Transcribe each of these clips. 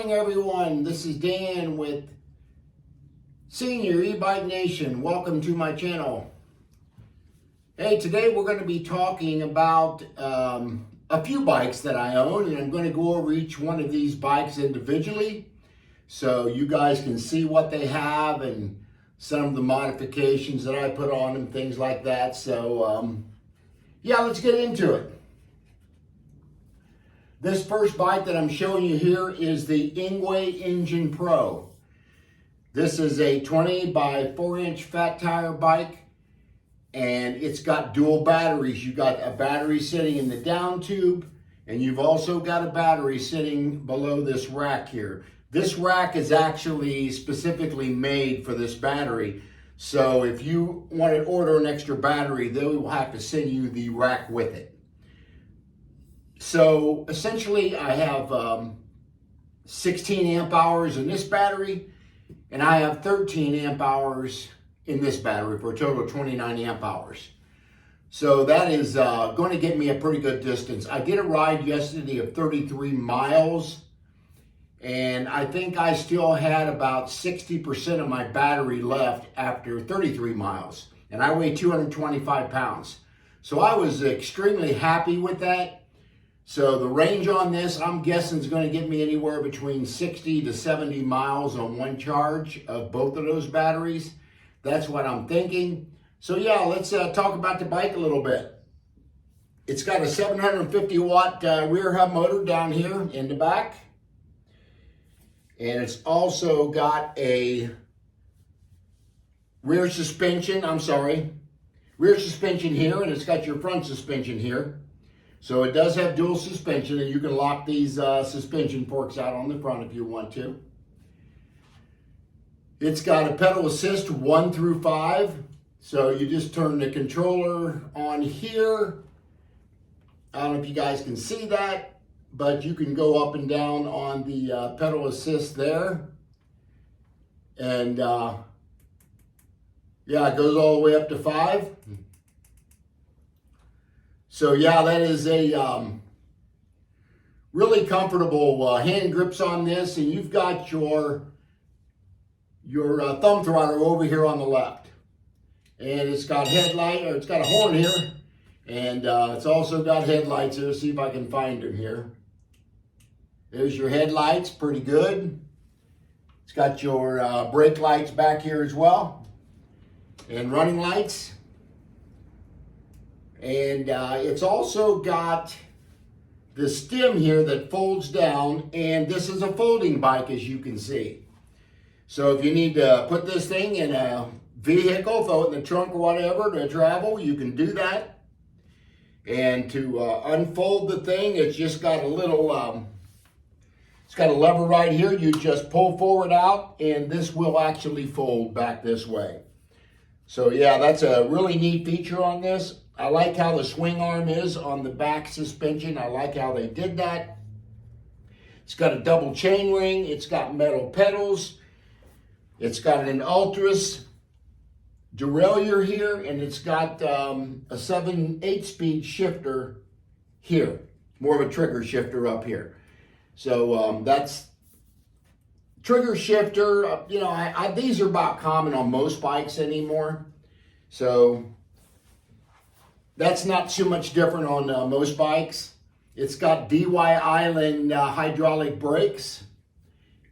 morning, everyone. This is Dan with Senior E-Bike Nation. Welcome to my channel. Hey, today we're going to be talking about a few bikes that I own, and I'm going to go over each one of these bikes individually so you guys can see what they have and some of the modifications that I put on them, things like that. So, yeah, let's get into it. This first bike that I'm showing you here is the Ingwe Engine Pro. This is a 20 by 4 inch fat tire bike, and it's got dual batteries. You've got a battery sitting in the down tube, and you've also got a battery sitting below this rack here. This rack is actually specifically made for this battery. So if you want to order an extra battery, they will have to send you the rack with it. So essentially I have 16 amp hours in this battery, and I have 13 amp hours in this battery for a total of 29 amp hours. So that is going to get me a pretty good distance. I did a ride yesterday of 33 miles, and I think I still had about 60% of my battery left after 33 miles, and I weigh 225 pounds. So I was extremely happy with that. So the range on this, I'm guessing, is going to get me anywhere between 60 to 70 miles on one charge of both of those batteries. That's what I'm thinking. So yeah, let's talk about the bike a little bit. It's got a 750 watt rear hub motor down here in the back. And it's also got a rear suspension here, and it's got your front suspension here. So it does have dual suspension, and you can lock these suspension forks out on the front if you want to. It's got a pedal assist 1 through 5. So you just turn the controller on here. I don't know if you guys can see that, but you can go up and down on the pedal assist there. And yeah, it goes all the way up to 5. So yeah, that is a really comfortable hand grips on this, and you've got your thumb throttle over here on the left, and it's got it's got a horn here, and it's also got headlights here. See if I can find them here. There's your headlights, pretty good. It's got your brake lights back here as well, and running lights. And it's also got the stem here that folds down, and this is a folding bike, as you can see. So if you need to put this thing in a vehicle, throw it in the trunk or whatever to travel, you can do that. And to unfold the thing, it's just got a little, it's got a lever right here. You just pull forward out, and this will actually fold back this way. So yeah, that's a really neat feature on this. I like how the swing arm is on the back suspension. I like how they did that. It's got a double chain ring. It's got metal pedals. It's got an Ultras derailleur here, and it's got a 7/8 speed shifter here. More of a trigger shifter up here. So that's trigger shifter. You know, these are about common on most bikes anymore. So that's not too much different on most bikes. It's got DY Island hydraulic brakes,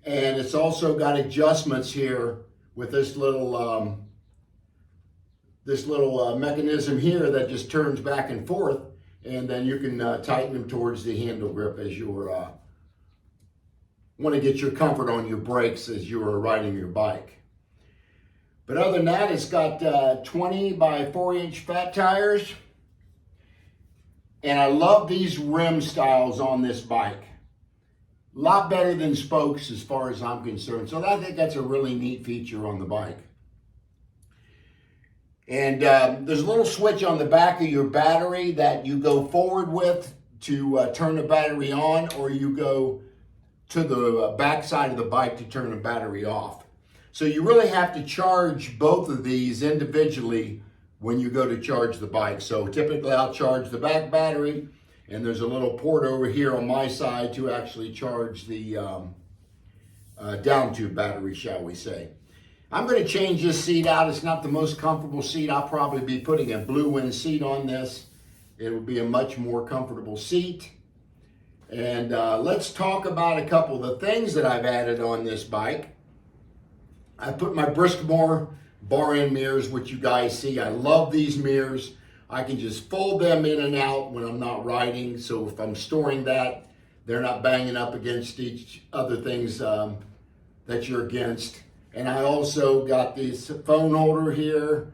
and it's also got adjustments here with this little mechanism here that just turns back and forth, and then you can tighten them towards the handle grip as you want to get your comfort on your brakes as you are riding your bike. But other than that, it's got 20 by 4 inch fat tires. And I love these rim styles on this bike. A lot better than spokes as far as I'm concerned. So I think that's a really neat feature on the bike. And there's a little switch on the back of your battery that you go forward with to turn the battery on, or you go to the back side of the bike to turn the battery off. So you really have to charge both of these individually when you go to charge the bike. So typically I'll charge the back battery, and there's a little port over here on my side to actually charge the down tube battery, shall we say. I'm going to change this seat out. It's not the most comfortable seat. I'll probably be putting a Blue Wind seat on this. It will be a much more comfortable seat. And let's talk about a couple of the things that I've added on this bike. I put my Briskmore bar end mirrors, which you guys see. I love these mirrors. I can just fold them in and out when I'm not riding. So if I'm storing that, they're not banging up against each other things that you're against. And I also got this phone holder here.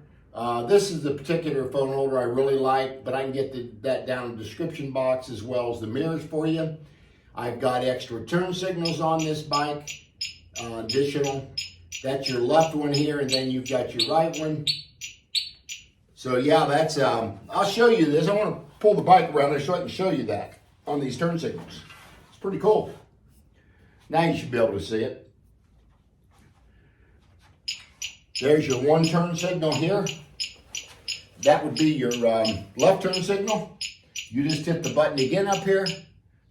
This is the particular phone holder I really like, but I can get that down in the description box as well as the mirrors for you. I've got extra turn signals on this bike, additional. That's your left one here, and then you've got your right one. So yeah, that's, I'll show you this. I want to pull the bike around there so I can show you that on these turn signals. It's pretty cool. Now you should be able to see it. There's your one turn signal here. That would be your left turn signal. You just hit the button again up here,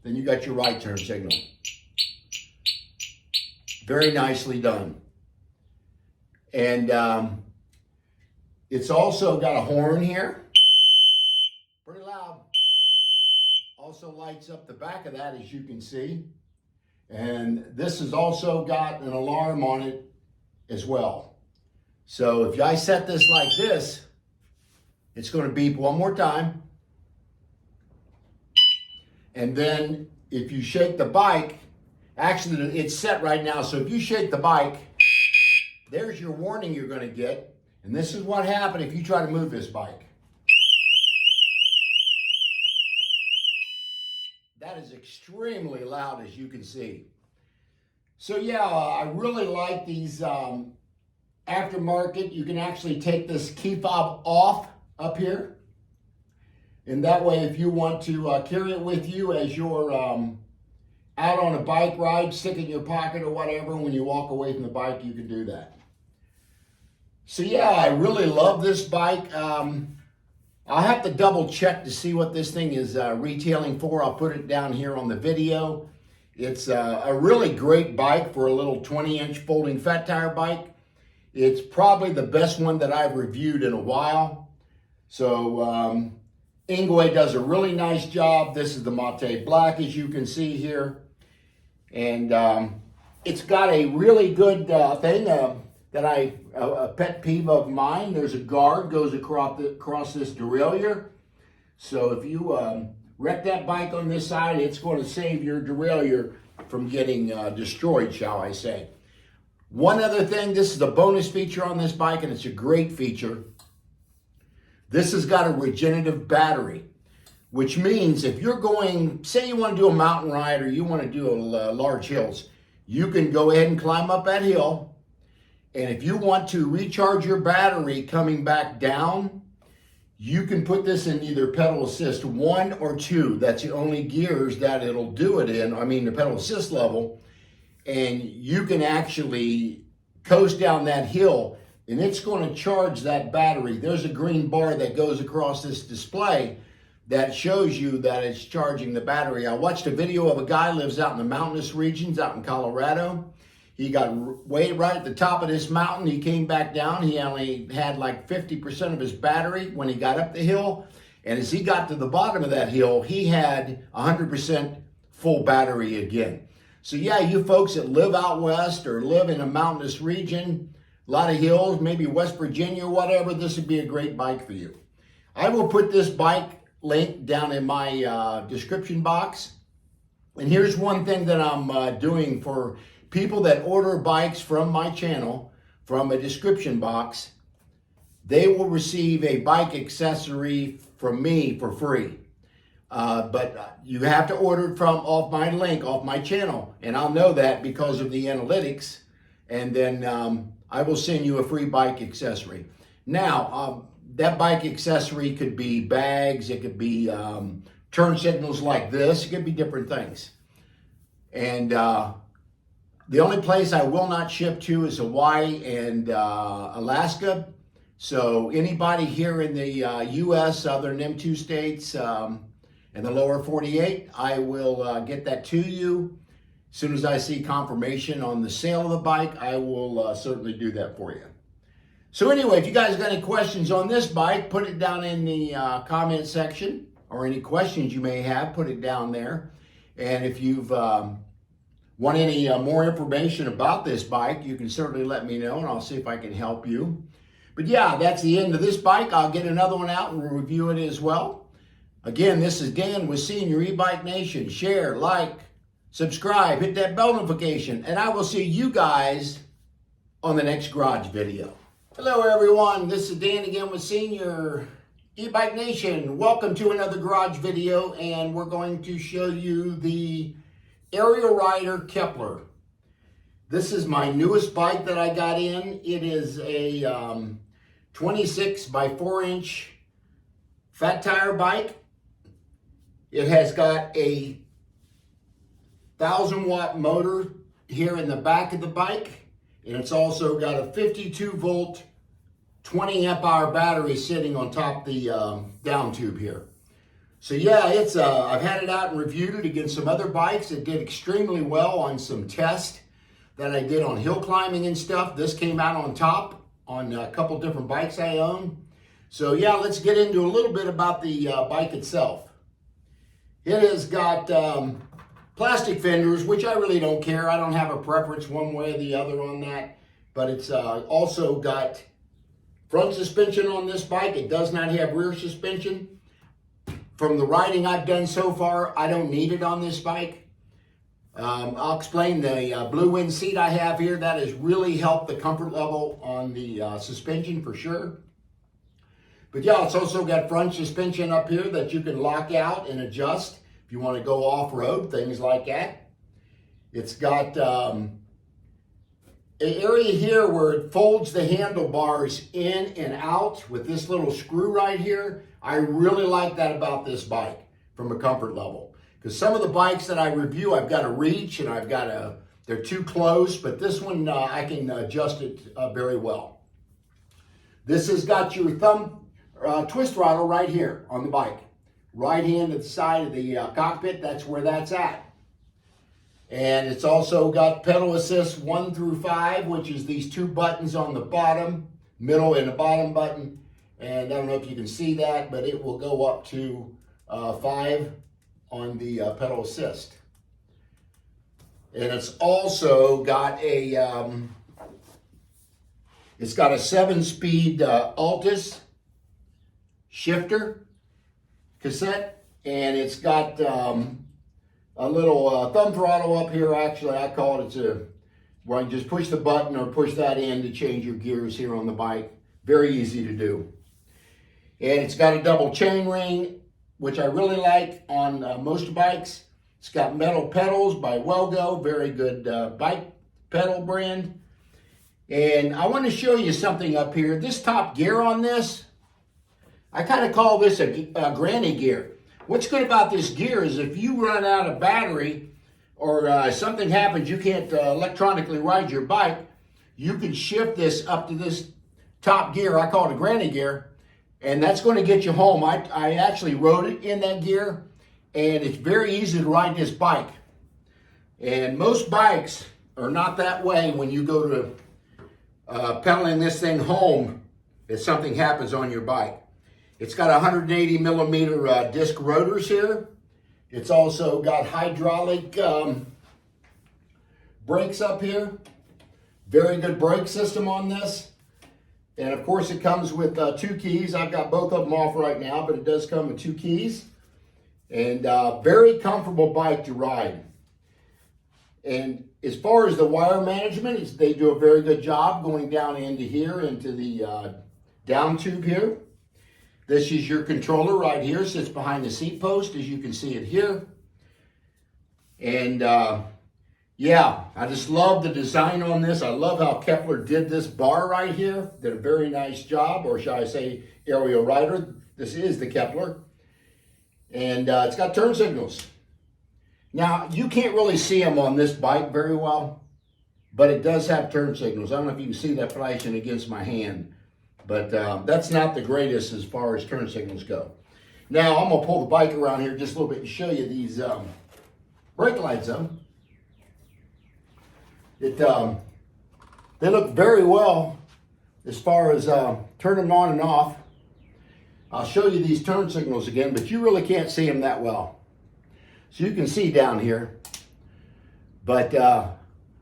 then you got your right turn signal. Very nicely done. And it's also got a horn here. Pretty loud. Also lights up the back of that, as you can see. And this has also got an alarm on it as well. So if I set this like this, it's going to beep one more time. And then if you shake the bike, actually it's set right now, so if you shake the bike, there's your warning you're going to get. And this is what happened if you try to move this bike. That is extremely loud, as you can see. So yeah, I really like these aftermarket. You can actually take this key fob off up here. And that way, if you want to carry it with you as you're out on a bike ride, stick it in your pocket or whatever, when you walk away from the bike, you can do that. So yeah, I really love this bike. I'll have to double check to see what this thing is retailing for. I'll put it down here on the video. It's a really great bike for a little 20-inch folding fat tire bike. It's probably the best one that I've reviewed in a while. So Ingwe does a really nice job. This is the Mate Black, as you can see here. And it's got a really good thing a pet peeve of mine. There's a guard goes across this derailleur. So if you wreck that bike on this side, it's going to save your derailleur from getting destroyed, shall I say. One other thing, this is a bonus feature on this bike, and it's a great feature. This has got a regenerative battery, which means if you're going, say you want to do a mountain ride or you want to do large hills, you can go ahead and climb up that hill. And if you want to recharge your battery coming back down, you can put this in either pedal assist 1 or 2. That's the only gears that it'll do it in. I mean, the pedal assist level. And you can actually coast down that hill and it's going to charge that battery. There's a green bar that goes across this display that shows you that it's charging the battery. I watched a video of a guy who lives out in the mountainous regions out in Colorado. He got way right at the top of this mountain. He came back down. He only had like 50% of his battery when he got up the hill. And as he got to the bottom of that hill, he had 100% full battery again. So yeah, you folks that live out west or live in a mountainous region, a lot of hills, maybe West Virginia or whatever, this would be a great bike for you. I will put this bike link down in my description box. And here's one thing that I'm doing for people that order bikes from my channel, from a description box. They will receive a bike accessory from me for free. But you have to order it from off my link, off my channel. And I'll know that because of the analytics. And then I will send you a free bike accessory. Now, that bike accessory could be bags. It could be turn signals like this. It could be different things. And the only place I will not ship to is Hawaii and Alaska. So anybody here in the U.S., other than them 2 states, and the lower 48, I will get that to you. As soon as I see confirmation on the sale of the bike, I will certainly do that for you. So anyway, if you guys got any questions on this bike, put it down in the comment section, or any questions you may have, put it down there. And if you've want any more information about this bike, you can certainly let me know, and I'll see if I can help you. But yeah, that's the end of this bike. I'll get another one out and review it as well. Again, this is Dan with Senior E-Bike Nation. Share, like, subscribe, hit that bell notification, and I will see you guys on the next garage video. Hello everyone, this is Dan again with Senior E-Bike Nation. Welcome to another garage video, and we're going to show you the Aerial Rider Kepler. This is my newest bike that I got in. It is a 26 by 4 inch fat tire bike. It has got a 1,000-watt motor here in the back of the bike, and it's also got a 52 volt 20 amp hour battery sitting on top the down tube here. So yeah, it's I've had it out and reviewed it against some other bikes. It did extremely well on some tests that I did on hill climbing and stuff. This came out on top on a couple different bikes I own. So yeah, let's get into a little bit about the bike itself. It has got plastic fenders, which I really don't care. I don't have a preference one way or the other on that. But it's also got front suspension on this bike. It does not have rear suspension. From the riding I've done so far, I don't need it on this bike. I'll explain the Blue Wind seat I have here. That has really helped the comfort level on the suspension for sure. But yeah, it's also got front suspension up here that you can lock out and adjust if you want to go off-road, things like that. It's got an area here where it folds the handlebars in and out with this little screw right here. I really like that about this bike from a comfort level. Because some of the bikes that I review, I've got to reach and they're too close, but this one I can adjust it very well. This has got your thumb twist throttle right here on the bike. Right hand at the side of the cockpit, that's where that's at. And it's also got pedal assist 1 through 5, which is these 2 buttons on the bottom, middle and the bottom button. And I don't know if you can see that, but it will go up to 5 on the pedal assist. And it's also got a 7-speed Altus shifter cassette, and it's got a little thumb throttle up here. Actually, I call it where you just push the button or push that in to change your gears here on the bike. Very easy to do. And it's got a double chain ring, which I really like on most bikes. It's got metal pedals by Welgo, very good bike pedal brand. And I want to show you something up here. This top gear on this, I kind of call this a granny gear. What's good about this gear is if you run out of battery or something happens, you can't electronically ride your bike, you can shift this up to this top gear. I call it a granny gear. And that's going to get you home. I actually rode it in that gear, and it's very easy to ride this bike. And most bikes are not that way when you go to pedaling this thing home if something happens on your bike. It's got 180 millimeter disc rotors here. It's also got hydraulic brakes up here. Very good brake system on this. And of course it comes with 2 keys. I've got both of them off right now, but it does come with 2 keys. And very comfortable bike to ride. And as far as the wire management, they do a very good job going down into here, into the down tube here. This is your controller right here, sits behind the seat post, as you can see it here. And yeah, I just love the design on this. I love how Kepler did this bar right here. Did a very nice job, or shall I say Aerial Rider. This is the Kepler. And it's got turn signals. Now, you can't really see them on this bike very well, but it does have turn signals. I don't know if you can see that flashing against my hand, but that's not the greatest as far as turn signals go. Now, I'm going to pull the bike around here just a little bit and show you these brake lights on. They look very well as far as turning on and off. I'll show you these turn signals again, but you really can't see them that well. So you can see down here. But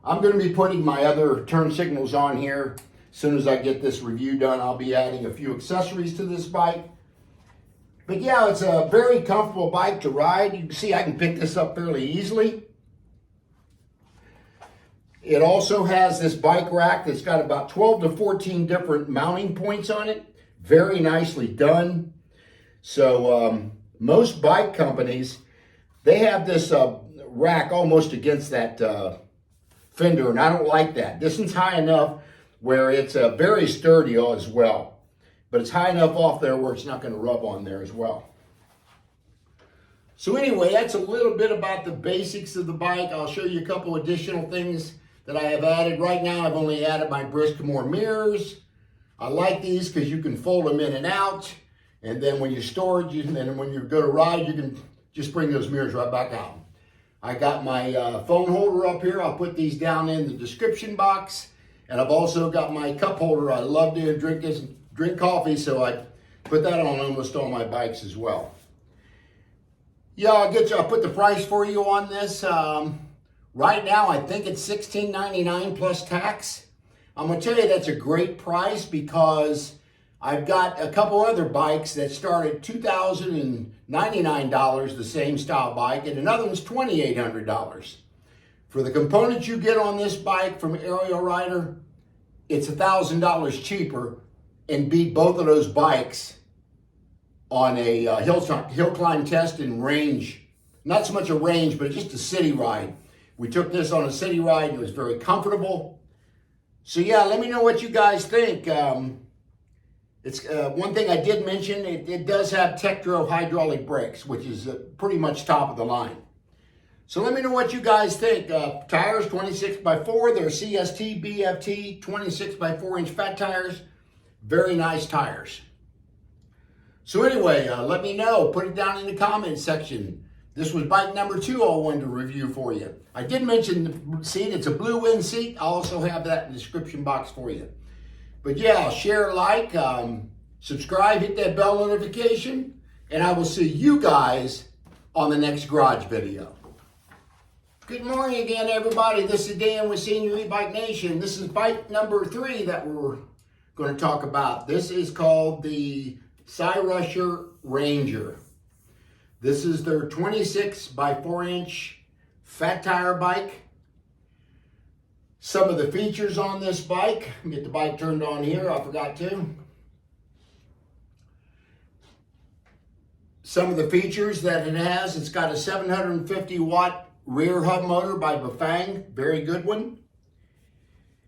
I'm going to be putting my other turn signals on here. As soon as I get this review done, I'll be adding a few accessories to this bike. But yeah, it's a very comfortable bike to ride. You can see I can pick this up fairly easily. It also has this bike rack that's got about 12 to 14 different mounting points on it. Very nicely done. So most bike companies, they have this rack almost against that fender, and I don't like that. This one's high enough where it's very sturdy as well. But it's high enough off there where it's not going to rub on there as well. So anyway, that's a little bit about the basics of the bike. I'll show you a couple additional things that I have added. Right now, I've only added my Briskmore mirrors. I like these because you can fold them in and out. And then when you store it, and then when you go to ride, you can just bring those mirrors right back out. I got my phone holder up here. I'll put these down in the description box. And I've also got my cup holder. I love to drink coffee, so I put that on almost all my bikes as well. Yeah, I'll put the price for you on this. Right now, I think it's $16.99 plus tax. I'm going to tell you that's a great price because I've got a couple other bikes that start at $2,099, the same style bike, and another one's $2,800. For the components you get on this bike from Aerial Rider, it's $1,000 cheaper and beat both of those bikes on a hill climb test and range. Not so much a range, but just a city ride. We took this on a city ride and it was very comfortable. So yeah, let me know what you guys think. It's one thing I did mention, it does have Tektro hydraulic brakes, which is pretty much top of the line. So let me know what you guys think. Tires, 26x4, they're CST, BFT, 26x4 inch fat tires. Very nice tires. So anyway, let me know. Put it down in the comments section. This was bike number 2 I wanted to review for you. I did mention the seat. It's a Blue Wind seat. I'll also have that in the description box for you. But yeah, share, like, subscribe, hit that bell notification, and I will see you guys on the next garage video. Good morning again, everybody. This is Dan with Senior E-Bike Nation. This is bike number 3 that we're going to talk about. This is called the Cyrusher Ranger. This is their 26x4 inch fat tire bike. Some of the features on this bike, get the bike turned on here, I forgot to. Some of the features that it has, it's got a 750 watt rear hub motor by Bafang, very good one.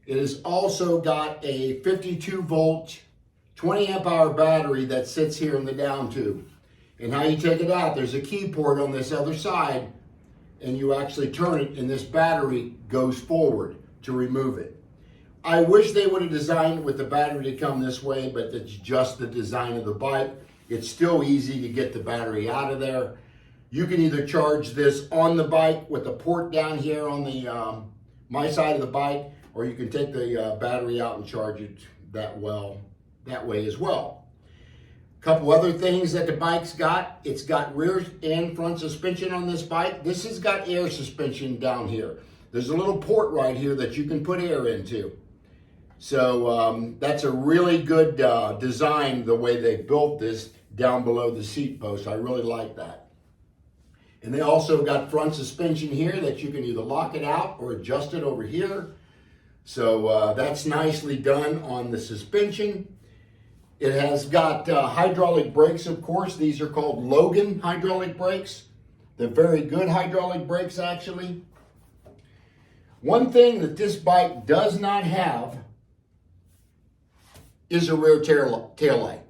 It has also got a 52 volt, 20 amp hour battery that sits here in the down tube. And how you take it out, there's a key port on this other side, and you actually turn it and this battery goes forward to remove it. I wish they would have designed it with the battery to come this way, but that's just the design of the bike. It's still easy to get the battery out of there. You can either charge this on the bike with the port down here on the my side of the bike, or you can take the battery out and charge it that way as well. Couple other things that the bike's got. It's got rear and front suspension on this bike. This has got air suspension down here. There's a little port right here that you can put air into. So that's a really good design, the way they built this down below the seat post. I really like that. And they also got front suspension here that you can either lock it out or adjust it over here. So that's nicely done on the suspension. It has got hydraulic brakes, of course. These are called Logan hydraulic brakes. They're very good hydraulic brakes, actually. One thing that this bike does not have is a rear tail light.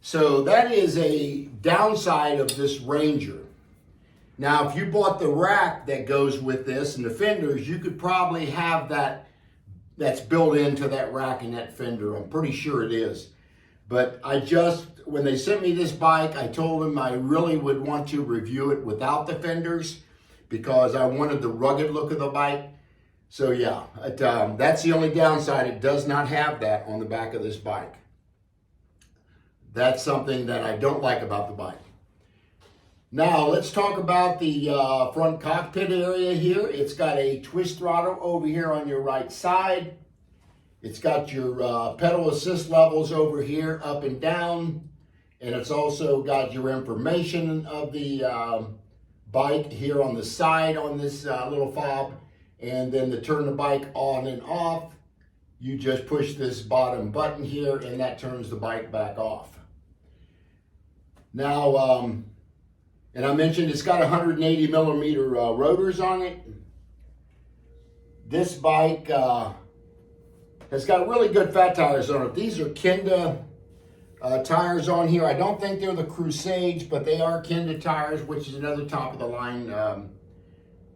So that is a downside of this Ranger. Now, if you bought the rack that goes with this and the fenders, you could probably have that's built into that rack and that fender. I'm pretty sure it is. But when they sent me this bike, I told them I really would want to review it without the fenders because I wanted the rugged look of the bike. So yeah, that's the only downside. It does not have that on the back of this bike. That's something that I don't like about the bike. Now let's talk about the front cockpit area here. It's got a twist throttle over here on your right side. It's got your pedal assist levels over here, up and down. And it's also got your information of the bike here on the side on this little fob. And then to turn the bike on and off, you just push this bottom button here and that turns the bike back off. Now, and I mentioned it's got 180 millimeter rotors on it. This bike has got really good fat tires on it. These are Kenda tires on here. I don't think they're the Crusades, but they are Kenda tires, which is another top of the line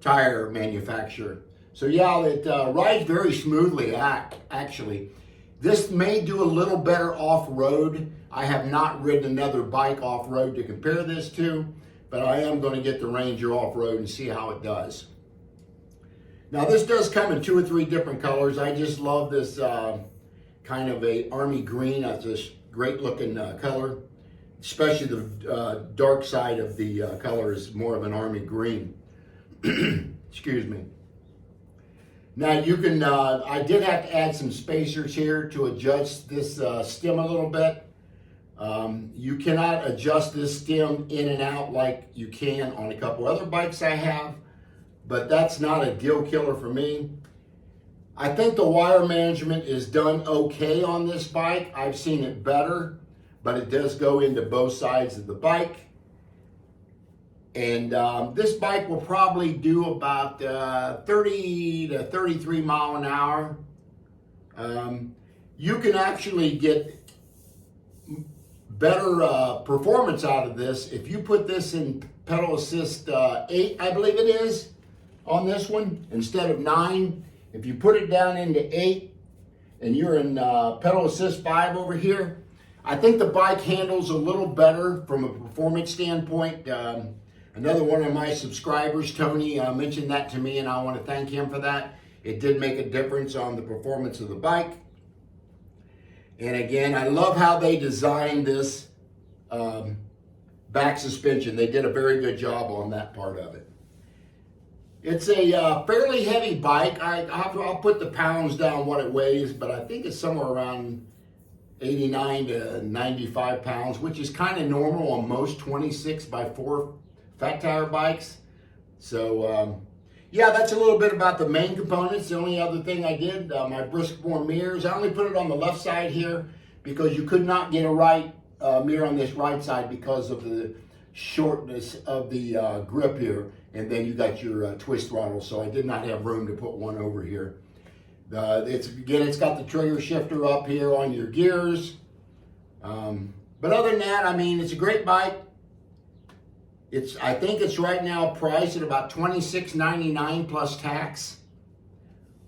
tire manufacturer. So yeah, it rides very smoothly actually. This may do a little better off-road. I have not ridden another bike off-road to compare this to, but I am going to get the Ranger off-road and see how it does. Now this does come in 2 or 3 different colors. I just love this kind of a army green. That's this great looking color, especially the dark side of the color is more of an army green. Excuse me. Now you can, I did have to add some spacers here to adjust this stem a little bit. You cannot adjust this stem in and out like you can on a couple other bikes I have, but that's not a deal killer for me. I think the wire management is done okay on this bike. I've seen it better, but it does go into both sides of the bike. And this bike will probably do about 30 to 33 mile an hour. You can actually get better performance out of this if you put this in pedal assist 8, I believe it is, on this one, instead of 9. If you put it down into 8 and you're in pedal assist 5 over here, I think the bike handles a little better from a performance standpoint. Another one of my subscribers, Tony, mentioned that to me, and I want to thank him for that. It did make a difference on the performance of the bike. And again, I love how they designed this back suspension. They did a very good job on that part of it. It's a fairly heavy bike. I'll put the pounds down what it weighs, but I think it's somewhere around 89 to 95 pounds, which is kind of normal on most 26x4 fat tire bikes. So yeah, that's a little bit about the main components. The only other thing I did, my Briskborn mirrors, I only put it on the left side here because you could not get a right mirror on this right side because of the shortness of the grip here. And then you got your twist throttle, so I did not have room to put one over here. It's got the trigger shifter up here on your gears. But other than that, I mean, it's a great bike. I think it's right now priced at about $26.99 plus tax,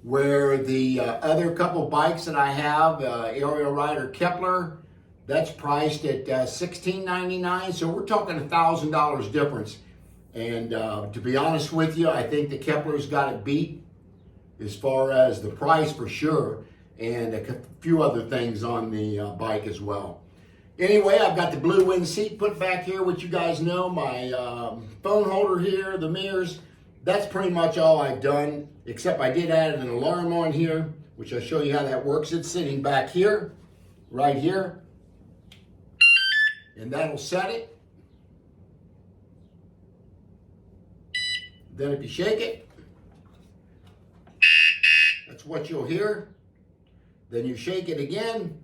where the other couple bikes that I have, Aerial Rider Kepler, that's priced at $16.99. So we're talking $1,000 difference. And to be honest with you, I think the Kepler's got it beat as far as the price for sure, and a few other things on the bike as well. Anyway, I've got the Blue Wind seat put back here, which you guys know, my phone holder here, the mirrors. That's pretty much all I've done, except I did add an alarm on here, which I'll show you how that works. It's sitting back here, right here, and that'll set it. Then if you shake it, that's what you'll hear. Then you shake it again.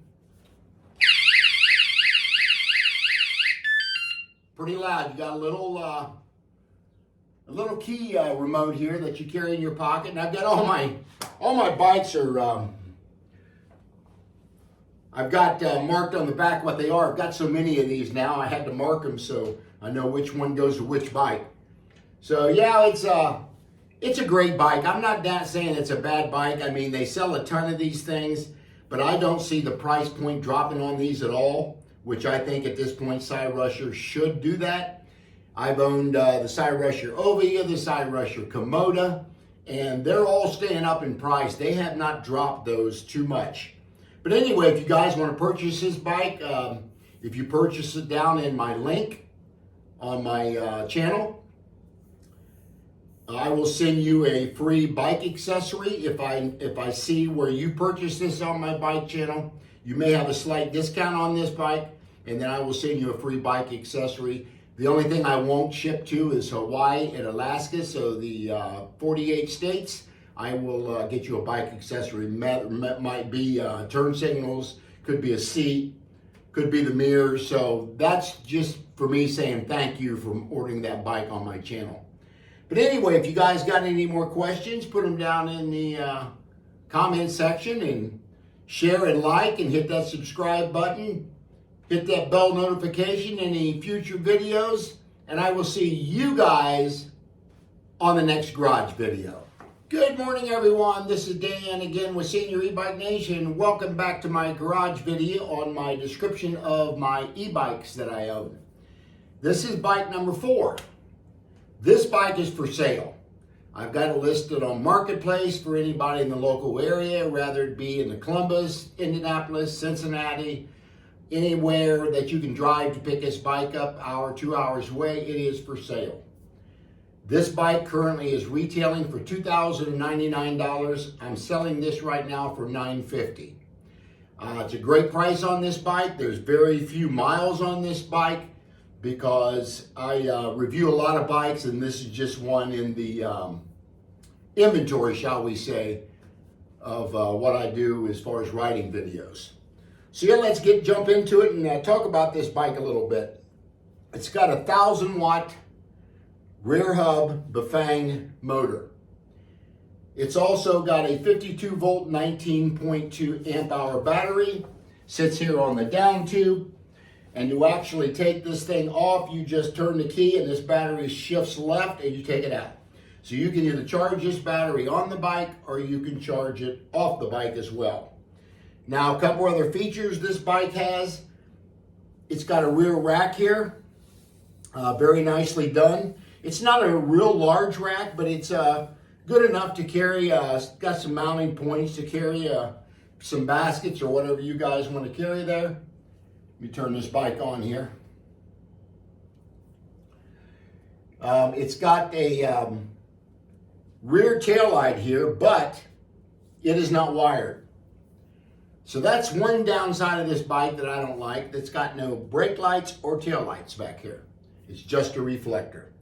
Pretty loud. You got a little key remote here that you carry in your pocket. And I've got all my bikes are I've got marked on the back what they are. I've got so many of these now. I had to mark them so I know which one goes to which bike. So yeah, it's a great bike. I'm not saying it's a bad bike. I mean, they sell a ton of these things, but I don't see the price point dropping on these at all, which I think at this point Cyrusher should do that. I've owned the Cyrusher Ovia, the Cyrusher Komoda, and they're all staying up in price. They have not dropped those too much. But anyway, if you guys want to purchase this bike, if you purchase it down in my link on my channel, I will send you a free bike accessory. If I see where you purchase this on my bike channel, you may have a slight discount on this bike, and then I will send you a free bike accessory. The only thing I won't ship to is Hawaii and Alaska, so the 48 states. I will get you a bike accessory. Might be turn signals, could be a seat, could be the mirrors. So that's just for me saying thank you for ordering that bike on my channel. But anyway, if you guys got any more questions, put them down in the comment section, and share and like and hit that subscribe button. Hit that bell notification, any future videos, and I will see you guys on the next garage video. Good morning, everyone. This is Dan again with Senior E-Bike Nation. Welcome back to my garage video on my description of my e-bikes that I own. This is bike number 4. This bike is for sale. I've got it listed on Marketplace for anybody in the local area, whether it be in the Columbus, Indianapolis, Cincinnati, anywhere that you can drive to pick this bike up, hour, 2 hours away, it is for sale. This bike currently is retailing for $2,099. I'm selling this right now for $950. It's a great price on this bike. There's very few miles on this bike because I review a lot of bikes, and this is just one in the inventory, shall we say, of what I do as far as riding videos. So yeah, let's jump into it and talk about this bike a little bit. It's got a 1,000-watt rear hub Bafang motor. It's also got a 52-volt 19.2 amp-hour battery. Sits here on the down tube. And to actually take this thing off, you just turn the key and this battery shifts left and you take it out. So you can either charge this battery on the bike or you can charge it off the bike as well. Now, a couple other features this bike has. It's got a rear rack here, very nicely done. It's not a real large rack, but it's good enough to carry. It's got some mounting points to carry some baskets or whatever you guys want to carry there. Let me turn this bike on here. It's got a rear taillight here, but it is not wired. So that's one downside of this bike that I don't like. That's got no brake lights or tail lights back here. It's just a reflector.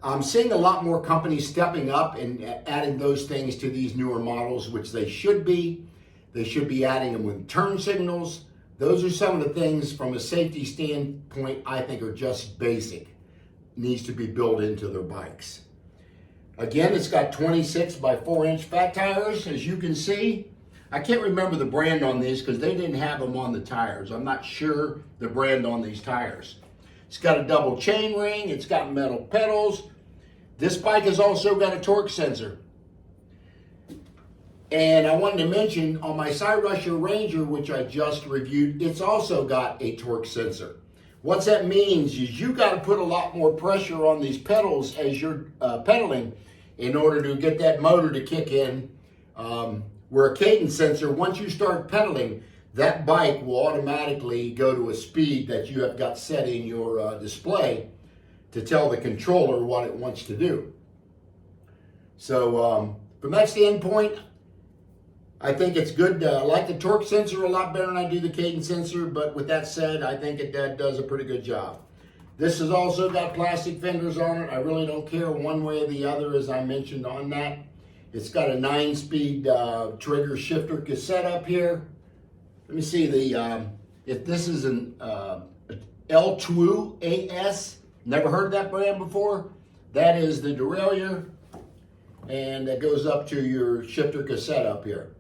I'm seeing a lot more companies stepping up and adding those things to these newer models, which they should be. They should be adding them with turn signals. Those are some of the things from a safety standpoint I think are just basic. Needs to be built into their bikes. Again, it's got 26 by 4-inch fat tires, as you can see. I can't remember the brand on these because they didn't have them on the tires. I'm not sure the brand on these tires. It's got a double chain ring. It's got metal pedals. This bike has also got a torque sensor. And I wanted to mention on my Cyrusher Ranger, which I just reviewed, it's also got a torque sensor. What that means is you got to put a lot more pressure on these pedals as you're pedaling in order to get that motor to kick in. Where a cadence sensor, once you start pedaling, that bike will automatically go to a speed that you have got set in your display to tell the controller what it wants to do. So from that standpoint, I think it's good. I like the torque sensor a lot better than I do the cadence sensor, but with that said, I think it does a pretty good job. This has also got plastic fenders on it. I really don't care one way or the other, as I mentioned on that. It's got a 9-speed trigger shifter cassette up here. Let me see if this is an L2 AS. Never heard of that brand before. That is the derailleur, and that goes up to your shifter cassette up here.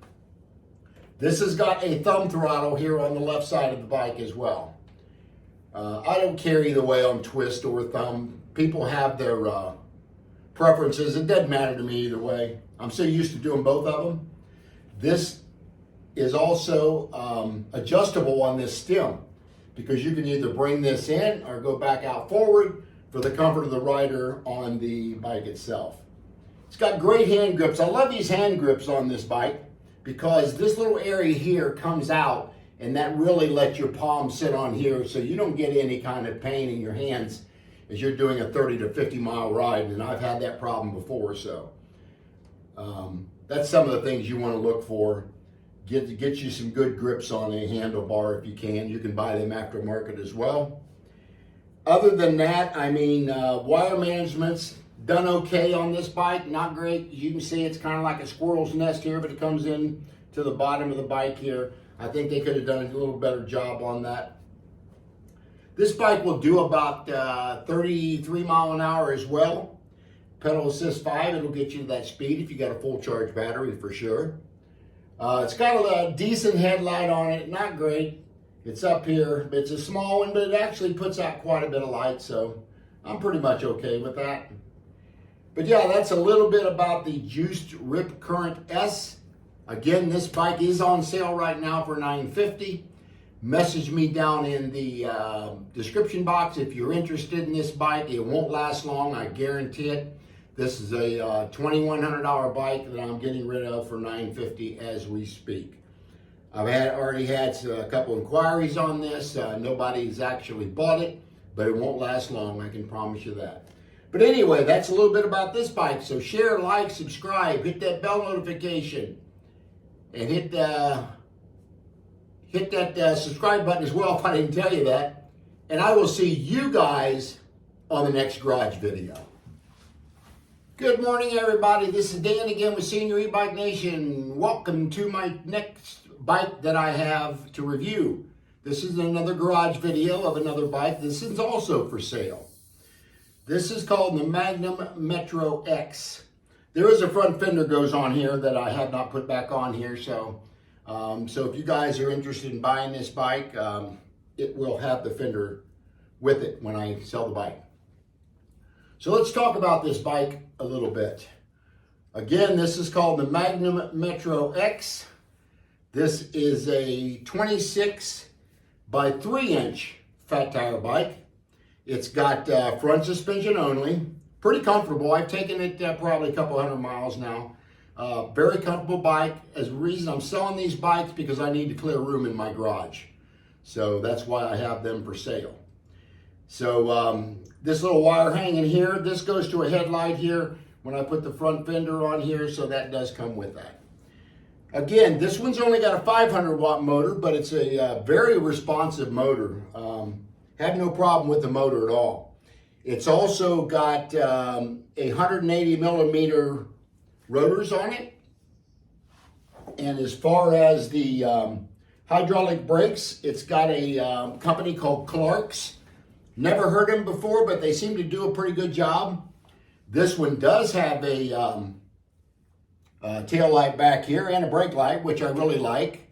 This has got a thumb throttle here on the left side of the bike as well. I don't care either way on twist or thumb. People have their preferences. It doesn't matter to me either way. I'm so used to doing both of them. This is also adjustable on this stem because you can either bring this in or go back out forward for the comfort of the rider on the bike itself. It's got great hand grips. I love these hand grips on this bike because this little area here comes out and that really lets your palm sit on here so you don't get any kind of pain in your hands as you're doing a 30 to 50 mile ride. And I've had that problem before, so that's some of the things you want to look for. Get you some good grips on a handlebar if you can. You can buy them aftermarket as well. Other than that, I mean, wire management's done okay on this bike. Not great. You can see it's kind of like a squirrel's nest here, but it comes in to the bottom of the bike here. I think they could have done a little better job on that. This bike will do about 33 mile an hour as well. Pedal assist 5, it'll get you to that speed if you got a full charge battery for sure. It's got a decent headlight on it, not great. It's up here, it's a small one, but it actually puts out quite a bit of light, so I'm pretty much okay with that. But yeah, that's a little bit about the Juiced Rip Current S. Again, this bike is on sale right now for $950. Message me down in the description box if you're interested in this bike. It won't last long, I guarantee it. This is a $2,100 bike that I'm getting rid of for $950 as we speak. I've already had a couple inquiries on this. Nobody's actually bought it, but it won't last long, I can promise you that. But anyway, that's a little bit about this bike. So share, like, subscribe, hit that bell notification, and hit that subscribe button as well if I didn't tell you that. And I will see you guys on the next garage video. Good morning, everybody. This is Dan again with Senior E-Bike Nation. Welcome to my next bike that I have to review. This is another garage video of another bike. This is also for sale. This is called the Magnum Metro X. There is a front fender goes on here that I have not put back on here, so if you guys are interested in buying this bike, it will have the fender with it when I sell the bike. So let's talk about this bike a little bit. Again, this is called the Magnum Metro X. This is a 26 by 3 inch fat tire bike. It's got front suspension only. Pretty comfortable. I've taken it probably a couple hundred miles now. Very comfortable bike. As a reason I'm selling these bikes because I need to clear room in my garage. So that's why I have them for sale. So this little wire hanging here, this goes to a headlight here when I put the front fender on here, so that does come with that. Again, this one's only got a 500 watt motor, but it's a very responsive motor. Had no problem with the motor at all. It's also got a 180 millimeter rotors on it. And as far as the hydraulic brakes, it's got a company called Clark's. Never heard them before, but they seem to do a pretty good job. This one does have a tail light back here and a brake light, which I really like.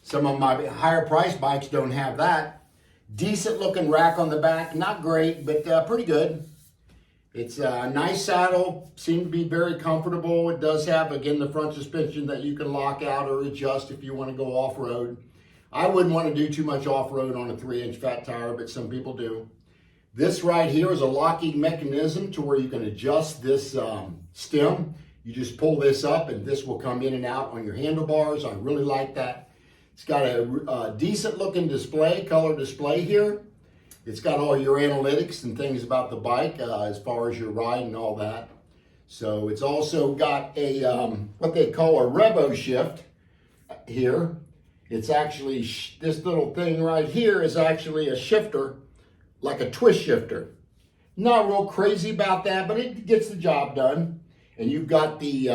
Some of my higher price bikes don't have that. Decent looking rack on the back, not great, but pretty good. It's a nice saddle, seems to be very comfortable. It does have, again, the front suspension that you can lock out or adjust if you want to go off-road. I wouldn't want to do too much off-road on a 3 inch fat tire, but some people do. This right here is a locking mechanism to where you can adjust this stem. You just pull this up and this will come in and out on your handlebars. I really like that. It's got a decent looking display, color display here. It's got all your analytics and things about the bike as far as your ride and all that. So it's also got a what they call a revo shift here. It's actually, this little thing right here is actually a shifter, like a twist shifter. Not real crazy about that, but it gets the job done. And you've got the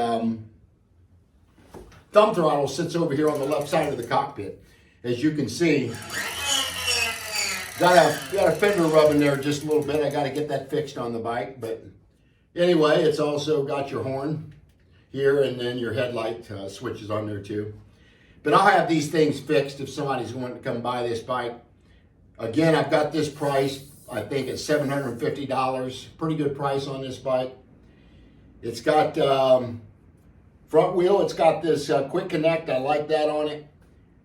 thumb throttle sits over here on the left side of the cockpit. As you can see, got a fender rubbing there just a little bit. I got to get that fixed on the bike. But anyway, it's also got your horn here, and then your headlight switches on there too. But I'll have these things fixed if somebody's wanting to come buy this bike. Again, I've got this priced, I think it's $750. Pretty good price on this bike. It's got front wheel. It's got this quick connect. I like that on it.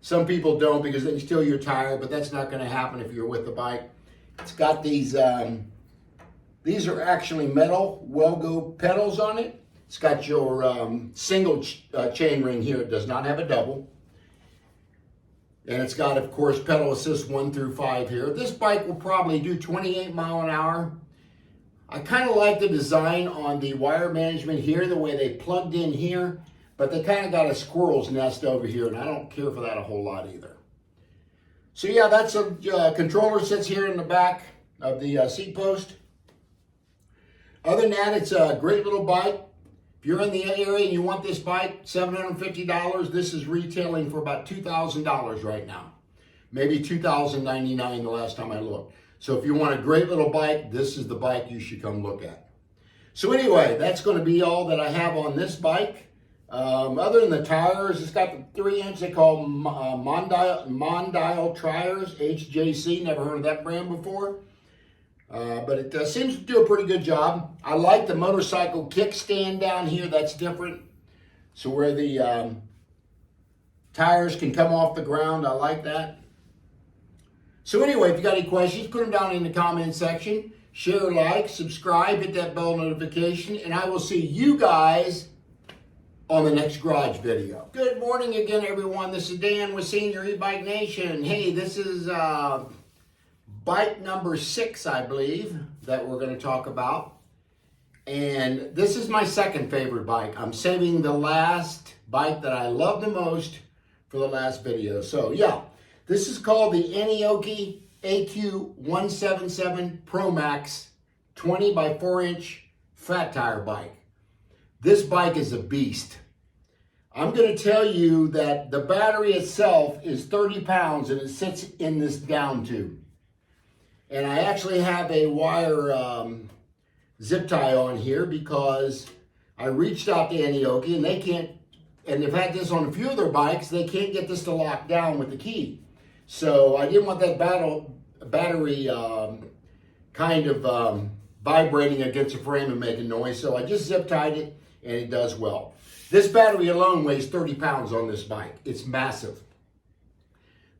Some people don't because then you steal your tire, but that's not going to happen if you're with the bike. It's got these are actually metal Welgo pedals on it. It's got your single chain ring here. It does not have a double. And it's got, of course, pedal assist 1 through 5 here. This bike will probably do 28 mile an hour. I kind of like the design on the wire management here, the way they plugged in here, but they kind of got a squirrel's nest over here, and I don't care for that a whole lot either. So yeah, that's a controller sits here in the back of the seat post. Other than that, it's a great little bike. If you're in the area and you want this bike, $750, this is retailing for about $2,000 right now. Maybe $2,099 the last time I looked. So if you want a great little bike, this is the bike you should come look at. So anyway, that's going to be all that I have on this bike. Other than the tires, it's got the 3-inch they call Mondial tires, HJC. Never heard of that brand before. But it seems to do a pretty good job. I like the motorcycle kickstand down here. That's different. So where the tires can come off the ground, I like that. So anyway, if you got any questions, put them down in the comment section. Share, like, subscribe, hit that bell notification, and I will see you guys on the next garage video. Good morning again, everyone. This is Dan with Senior E-Bike Nation. Hey, this is bike number 6, I believe, that we're going to talk about. And this is my second favorite bike. I'm saving the last bike that I love the most for the last video. So yeah, this is called the Anieoki AQ177 Pro Max 20 by 4-inch fat tire bike. This bike is a beast. I'm going to tell you that the battery itself is 30 pounds and it sits in this down tube. And I actually have a wire zip tie on here because I reached out to Anieoki and they can't, and they've had this on a few of their bikes, they can't get this to lock down with the key. So I didn't want that battery kind of vibrating against the frame and making noise. So I just zip tied it and it does well. This battery alone weighs 30 pounds on this bike. It's massive.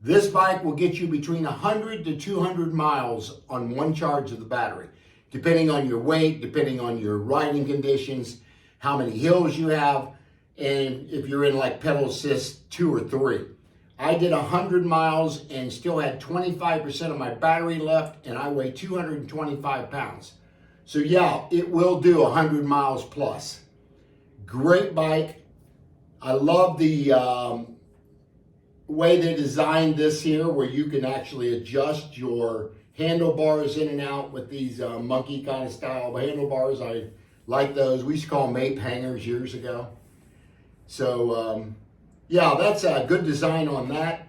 This bike will get you between 100 to 200 miles on one charge of the battery, depending on your weight, depending on your riding conditions, how many hills you have, and if you're in like pedal assist 2 or 3. I did 100 miles and still had 25% of my battery left, and I weigh 225 pounds. So yeah, it will do 100 miles plus. Great bike. I love the way they designed this here, where you can actually adjust your handlebars in and out with these monkey kind of style handlebars. I like those. We used to call them ape hangers years ago. So yeah, that's a good design on that.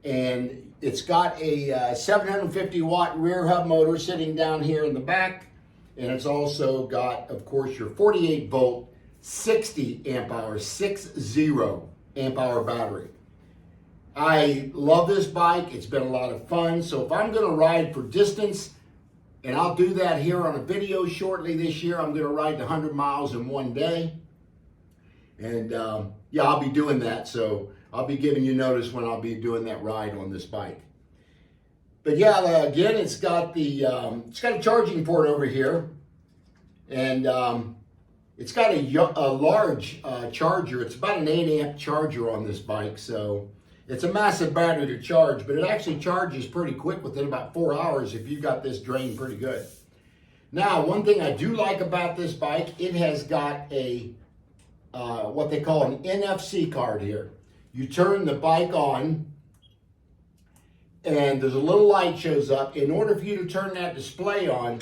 And it's got a 750 watt rear hub motor sitting down here in the back. And it's also got, of course, your 48 volt, 60 amp hour, 60 amp hour battery. I love this bike. It's been a lot of fun. So if I'm going to ride for distance, and I'll do that here on a video shortly this year, I'm going to ride 100 miles in one day. And yeah, I'll be doing that. So I'll be giving you notice when I'll be doing that ride on this bike. But yeah, again, it's got a charging port over here. And it's got a large charger. It's about an 8 amp charger on this bike. So it's a massive battery to charge, but it actually charges pretty quick within about 4 hours if you've got this drained pretty good. Now, one thing I do like about this bike, it has got a what they call an NFC card here. You turn the bike on, and there's a little light shows up. In order for you to turn that display on,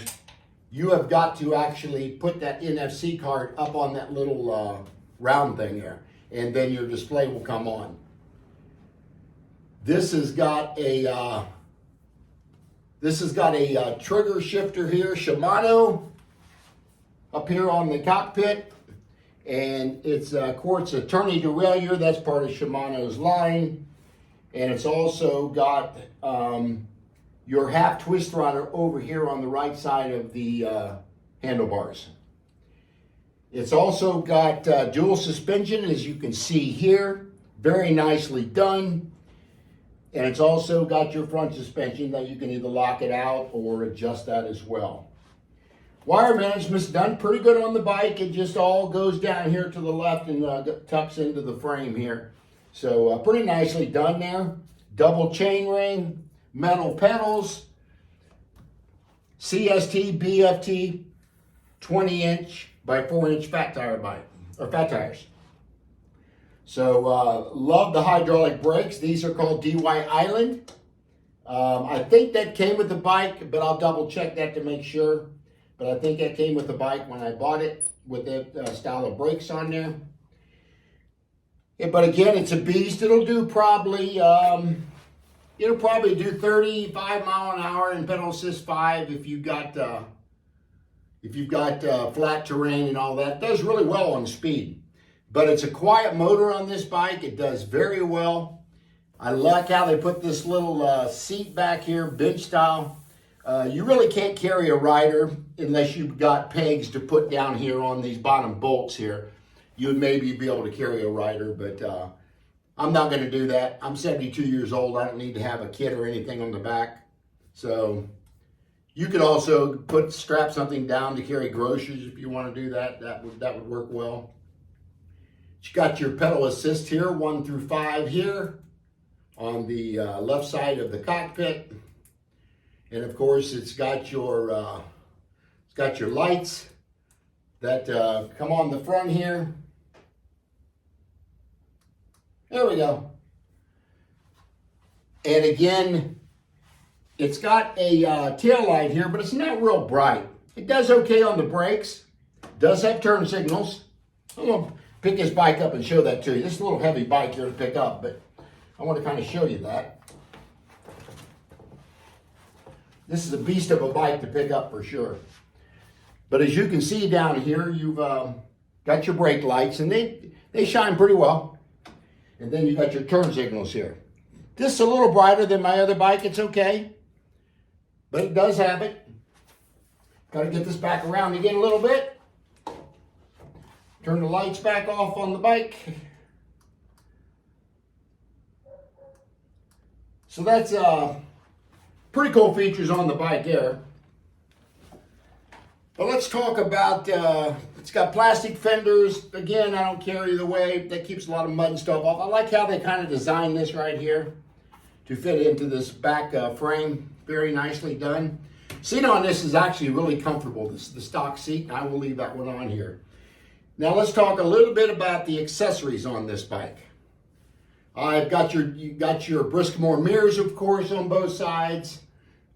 you have got to actually put that NFC card up on that little round thing there, and then your display will come on. This has got a trigger shifter here, Shimano, up here on the cockpit, and it's of course a tourney derailleur. That's part of Shimano's line, and it's also got your half twist throttle over here on the right side of the handlebars. It's also got dual suspension, as you can see here, very nicely done. And it's also got your front suspension that you can either lock it out or adjust that as well. Wire management's done pretty good on the bike. It just all goes down here to the left and tucks into the frame here. So pretty nicely done there. Double chain ring, metal pedals, CST, BFT, 20-inch by 4-inch fat tire bike, or fat tires. So love the hydraulic brakes. These are called DY Island. I think that came with the bike, but I'll double check that to make sure. But I think that came with the bike when I bought it with that style of brakes on there. Yeah, but again, it's a beast. It'll do probably, it'll probably do 35 mile an hour in pedal assist 5 if you've got flat terrain and all that. It does really well on speed. But it's a quiet motor on this bike. It does very well. I like how they put this little seat back here, bench style. You really can't carry a rider unless you've got pegs to put down here on these bottom bolts here. You would maybe be able to carry a rider, but I'm not going to do that. I'm 72 years old. I don't need to have a kit or anything on the back. So you could also strap something down to carry groceries if you want to do that. That would work well. You got your pedal assist here, 1 through 5 here on the left side of the cockpit. And of course, it's got your lights that come on the front here. There we go. And again, it's got a tail light here, but it's not real bright. It does okay on the brakes. Does have turn signals. I'm gonna pick this bike up and show that to you. This is a little heavy bike here to pick up, but I want to kind of show you that. This is a beast of a bike to pick up for sure. But as you can see down here, you've got your brake lights, and they shine pretty well. And then you got your turn signals here. This is a little brighter than my other bike. It's okay, but it does have it. Got to get this back around again a little bit. Turn the lights back off on the bike. So that's pretty cool features on the bike there. But let's talk about, it's got plastic fenders. Again, I don't care either way. That keeps a lot of mud and stuff off. I like how they kind of designed this right here to fit into this back frame. Very nicely done. Seat on this is actually really comfortable. This is the stock seat, and I will leave that one on here. Now let's talk a little bit about the accessories on this bike. You got your Briskmore mirrors, of course, on both sides.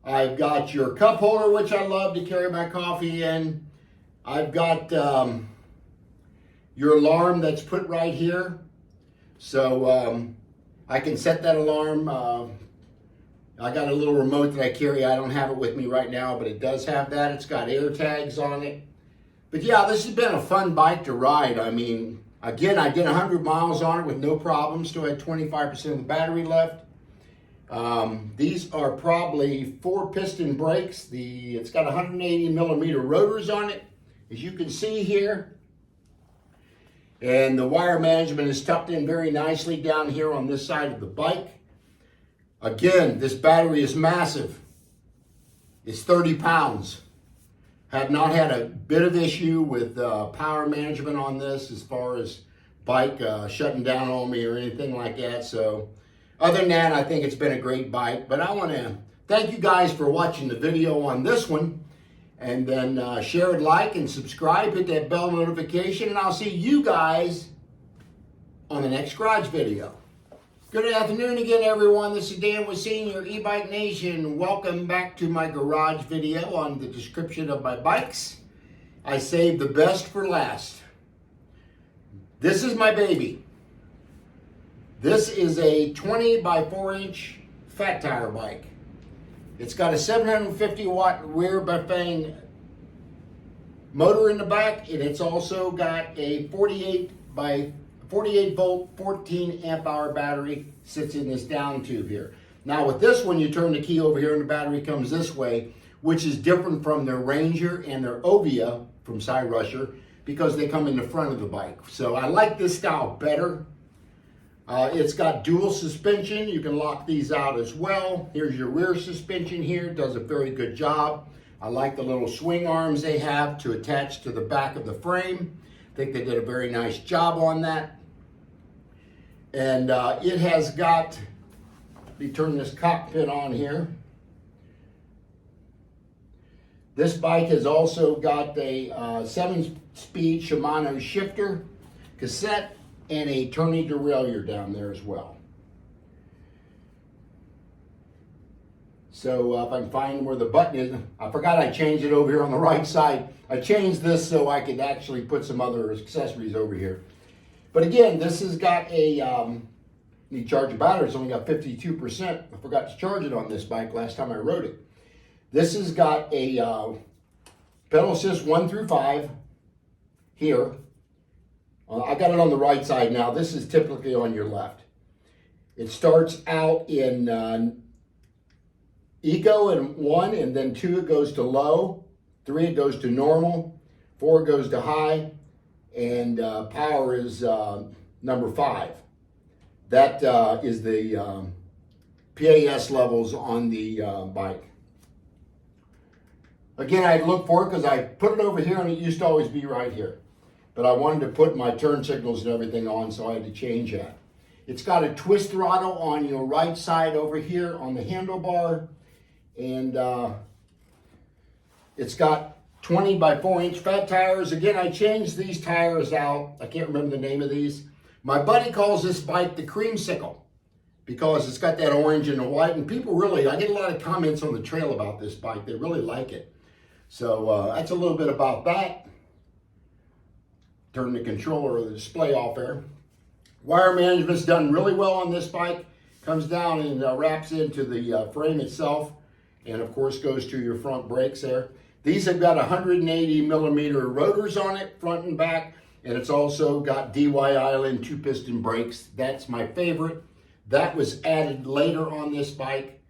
I've got your cup holder, which I love to carry my coffee in. I've got your alarm that's put right here. So I can set that alarm. I got a little remote that I carry. I don't have it with me right now, but it does have that. It's got air tags on it. But yeah, this has been a fun bike to ride. I mean, again, I did 100 miles on it with no problems. Still had 25% of the battery left. These are probably 4-piston brakes. It's got 180 millimeter rotors on it, as you can see here. And the wire management is tucked in very nicely down here on this side of the bike. Again, this battery is massive. It's 30 pounds. Have not had a bit of issue with power management on this as far as bike shutting down on me or anything like that. So other than that, I think it's been a great bike. But I want to thank you guys for watching the video on this one. And then share it, like, and subscribe. Hit that bell notification. And I'll see you guys on the next garage video. Good afternoon again, everyone. This is Dan with Senior E-Bike Nation. Welcome back to my garage video on the description of my bikes. I saved the best for last. This is my baby. This is a 20 by 4-inch fat tire bike. It's got a 750 watt rear Bafang motor in the back, and it's also got a 48 volt, 14 amp hour battery sits in this down tube here. Now with this one, you turn the key over here and the battery comes this way, which is different from their Ranger and their Ovia from Rusher because they come in the front of the bike. So I like this style better. It's got dual suspension. You can lock these out as well. Here's your rear suspension here. It does a very good job. I like the little swing arms they have to attach to the back of the frame. I think they did a very nice job on that. And it has got, let me turn this cockpit on here. This bike has also got a 7-speed Shimano shifter, cassette, and a turning derailleur down there as well. So if I can find where the button is, I forgot I changed it over here on the right side. I changed this so I could actually put some other accessories over here. But again, this has got a, you charge the battery, it's only got 52%. I forgot to charge it on this bike last time I rode it. This has got a pedal assist 1 through 5 here. I got it on the right side now. This is typically on your left. It starts out in Eco in 1, and then 2 it goes to low, 3 it goes to normal, 4 it goes to high, and power is number 5. That is the PAS levels on the bike. Again, I look for it because I put it over here and it used to always be right here. But I wanted to put my turn signals and everything on, so I had to change that. It's got a twist throttle on your right side over here on the handlebar. And it's got 20 by 4-inch fat tires. Again, I changed these tires out. I can't remember the name of these. My buddy calls this bike the creamsicle because it's got that orange and the white. And people really, I get a lot of comments on the trail about this bike. They really like it. So that's a little bit about that. Turn the controller or the display off there. Wire management's done really well on this bike. Comes down and wraps into the frame itself. And of course goes to your front brakes there. These have got 180 millimeter rotors on it, front and back, and it's also got DY Island 2-piston brakes. That's my favorite. That was added later on this bike.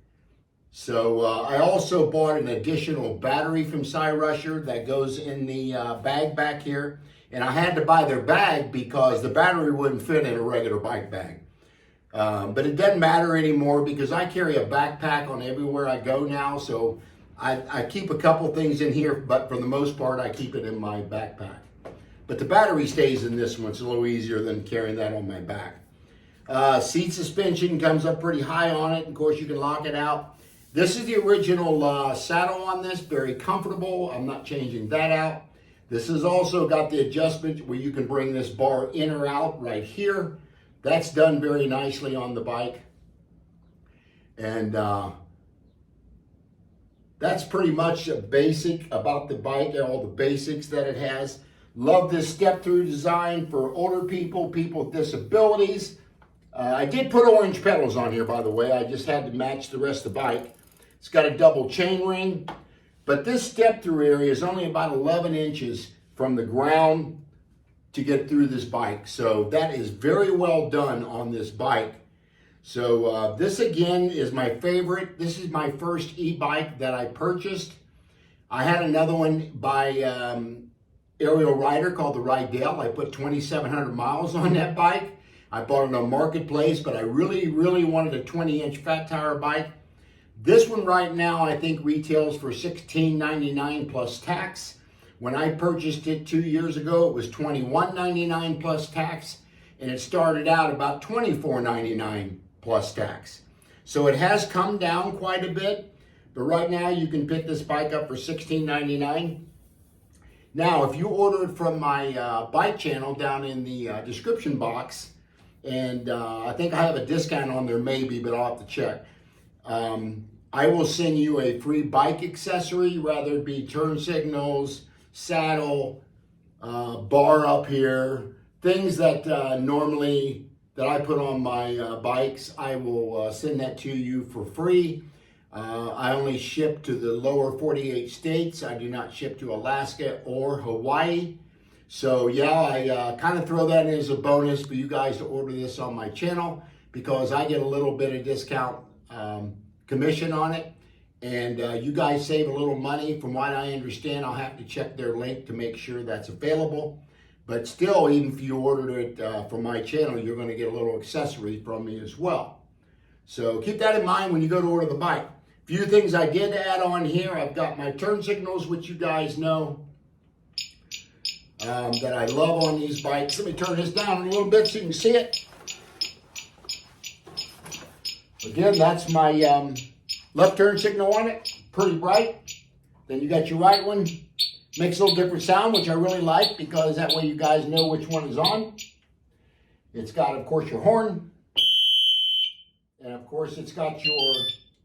So I also bought an additional battery from Cyrusher that goes in the bag back here. And I had to buy their bag because the battery wouldn't fit in a regular bike bag. But it doesn't matter anymore because I carry a backpack on everywhere I go now. So I keep a couple things in here, but for the most part, I keep it in my backpack. But the battery stays in this one. It's a little easier than carrying that on my back. Seat suspension comes up pretty high on it. Of course, you can lock it out. This is the original saddle on this. Very comfortable. I'm not changing that out. This has also got the adjustment where you can bring this bar in or out right here. That's done very nicely on the bike. And that's pretty much a basic about the bike, all the basics that it has. Love this step-through design for older people, people with disabilities. I did put orange pedals on here, by the way. I just had to match the rest of the bike. It's got a double chain ring. But this step-through area is only about 11 inches from the ground to get through this bike. So that is very well done on this bike. So this again is my favorite. This is my first e-bike that I purchased. I had another one by Aerial Rider called the Rydell. I put 2,700 miles on that bike. I bought it on Marketplace, but I really, really wanted a 20-inch fat tire bike. This one right now I think retails for $16.99 plus tax. When I purchased it 2 years ago, it was $21.99 plus tax, and it started out about $24.99 plus tax. So it has come down quite a bit, but right now you can pick this bike up for $16.99. Now, if you order it from my bike channel down in the description box, and I think I have a discount on there maybe, but I'll have to check. I will send you a free bike accessory, whether it be turn signals, saddle, bar up here, things that normally that I put on my bikes. I will send that to you for free. I only ship to the lower 48 states. I do not ship to Alaska or Hawaii. So yeah, I kind of throw that in as a bonus for you guys to order this on my channel because I get a little bit of discount commission on it. And you guys save a little money. From what I understand, I'll have to check their link to make sure that's available. But still, even if you ordered it from my channel, you're going to get a little accessory from me as well. So keep that in mind when you go to order the bike. Few things I did add on here. I've got my turn signals, which you guys know that I love on these bikes. Let me turn this down a little bit so you can see it. Again, that's my left turn signal on it, pretty bright. Then you got your right one. Makes a little different sound, which I really like because that way you guys know which one is on. It's got, of course, your horn. And, of course, it's got your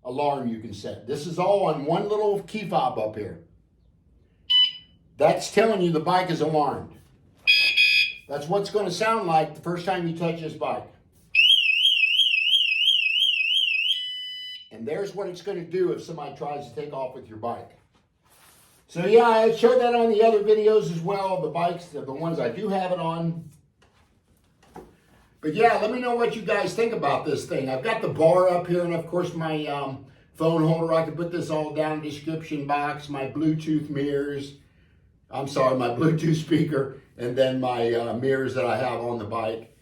alarm you can set. This is all on one little key fob up here. That's telling you the bike is alarmed. That's what it's going to sound like the first time you touch this bike. And there's what it's going to do if somebody tries to take off with your bike. So yeah, I showed that on the other videos as well, the bikes, the ones I do have it on. But yeah, let me know what you guys think about this thing. I've got the bar up here, and of course my phone holder. I can put this all down in the description box. My Bluetooth mirrors. I'm sorry, my Bluetooth speaker, and then my mirrors that I have on the bike.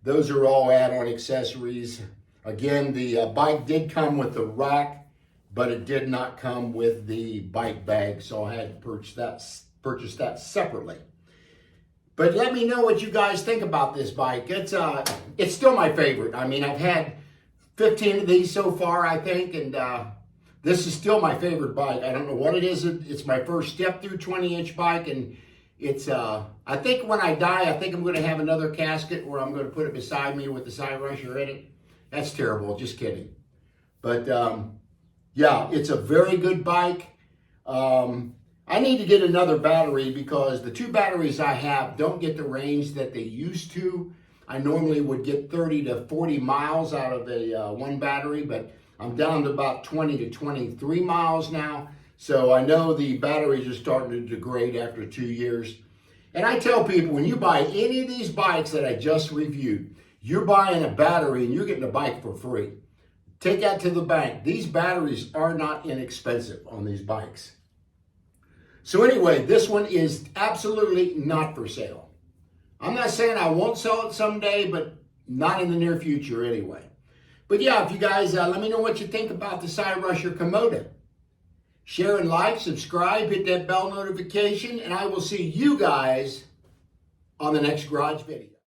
Those are all add-on accessories. Again, the bike did come with the rack, but it did not come with the bike bag, so I had to purchase that separately. But let me know what you guys think about this bike. It's still my favorite. I mean, I've had 15 of these so far, I think, and this is still my favorite bike. I don't know what it is. It's my first step through 20-inch bike, and it's, I think when I die, I think I'm going to have another casket where I'm going to put it beside me with the side rusher in it. That's terrible, just kidding. But yeah, it's a very good bike. I need to get another battery because the two batteries I have don't get the range that they used to. I normally would get 30 to 40 miles out of a one battery, but I'm down to about 20 to 23 miles now. So I know the batteries are starting to degrade after 2 years. And I tell people, when you buy any of these bikes that I just reviewed, you're buying a battery and you're getting a bike for free. Take that to the bank. These batteries are not inexpensive on these bikes. So anyway, this one is absolutely not for sale. I'm not saying I won't sell it someday, but not in the near future anyway. But yeah, if you guys, let me know what you think about the Side Rusher Komodo. Share and like, subscribe, hit that bell notification, and I will see you guys on the next garage video.